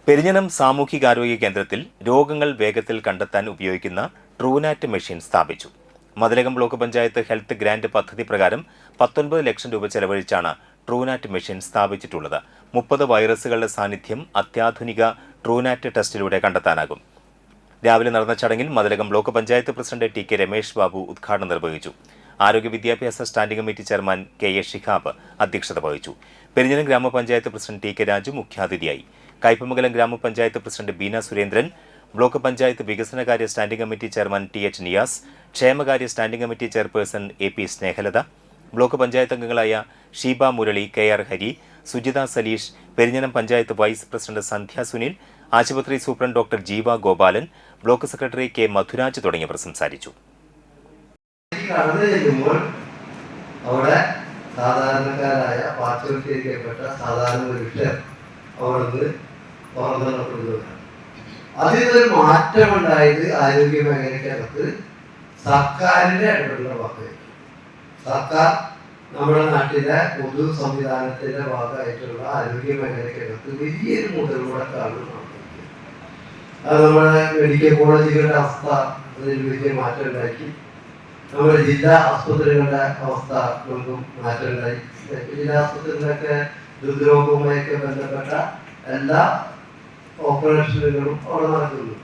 പെരിഞ്ഞനം സാമൂഹികാരോഗ്യ കേന്ദ്രത്തിൽ രോഗങ്ങൾ വേഗത്തിൽ കണ്ടെത്താൻ ഉപയോഗിക്കുന്ന ട്രൂനാറ്റ് മെഷീൻ സ്ഥാപിച്ചു. Mathilakam block panchayat health grant പദ്ധതി പ്രകാരം 19 ലക്ഷം രൂപ ചെലവഴിച്ചാണ് ട്രൂനാറ്റ് മെഷീൻ സ്ഥാപിച്ചിട്ടുള്ളത്. 30 വൈറസുകളുടെ സാന്നിധ്യം അത്യാധുനിക ട്രൂനാറ്റ് ടെസ്റ്റിലൂടെ കണ്ടെത്താനാകും. രാവിലെ നടന്ന ചടങ്ങിൽ Mathilakam block panchayat president T K Ramesh Babu ഉദ്ഘാടനം നിർവഹിച്ചു. ആരോഗ്യ വിദ്യാഭ്യാസ standing committee chairman K A Shihab അധ്യക്ഷത വഹിച്ചു. പെരിഞ്ഞനം ഗ്രാമപഞ്ചായത്ത് പ്രസിഡന്റ് ടി കെ രാജു മുഖ്യാതിഥിയായി. കയ്പമംഗലം ഗ്രാമപഞ്ചായത്ത് പ്രസിഡന്റ് ബീന സുരേന്ദ്രൻ, ബ്ലോക്ക് പഞ്ചായത്ത് വികസനകാര്യ standing committee chairman T H Niyas, ക്ഷേമകാര്യ standing committee chairperson A P Snehalatha, block panchayat അംഗങ്ങളായ Sheeba Murali, K R Hari, Sujitha Saleesh, Perinjanam panchayat vice president Sandhya Sunil, ആശുപത്രി superintendent doctor Jeeva Gopalan, block secretary K Madhuraj തുടങ്ങിയവർ സംസാരിച്ചു. അവിടെ സാധാരണക്കാരായ പാർശ്വവൽക്കരിക്കപ്പെട്ട സാധാരണ മനുഷ്യർ അവിടുന്ന് തുറന്നിടപ്പെടുന്നവരാണ്. അതിനൊരു മാറ്റമുണ്ടായത് ആരോഗ്യ മേഖലയ്ക്കകത്ത് സർക്കാരിന്റെ ഇടപെടലിന്റെ ഭാഗമായിട്ട്. സർക്കാർ നമ്മുടെ നാട്ടിലെ പൊതു സംവിധാനത്തിന്റെ ഭാഗമായിട്ടുള്ള ആരോഗ്യ മേഖലയ്ക്കകത്ത് വലിയൊരു മുതൽമുടക്കാണ് നടത്തുന്നത്. അത് നമ്മുടെ മെഡിക്കൽ കോളേജുകളുടെ അവസ്ഥ അതിൽ വലിയ മാറ്റം ഉണ്ടാക്കി. നമ്മുടെ ജില്ലാ ആസ്പത്രികളുടെ അവസ്ഥ നമുക്കും മാറ്റമുണ്ടായി. ജില്ലാ ആസ്പത്രികളിലൊക്കെ ഹൃദ്രോഗവുമായൊക്കെ ബന്ധപ്പെട്ട എല്ലാ ഓപ്പറേഷനുകളും അവിടെ നടക്കുന്നു.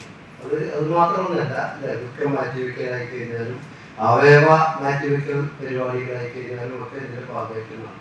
അത് മാത്രമൊന്നുമല്ല, വൃക്ക മാറ്റിവെക്കലായി കഴിഞ്ഞാലും അവയവ മാറ്റിവെക്കൽ പരിപാടികളായി കഴിഞ്ഞാലും ഒക്കെ ഇതിന്റെ ഭാഗമായിട്ട് നടക്കും.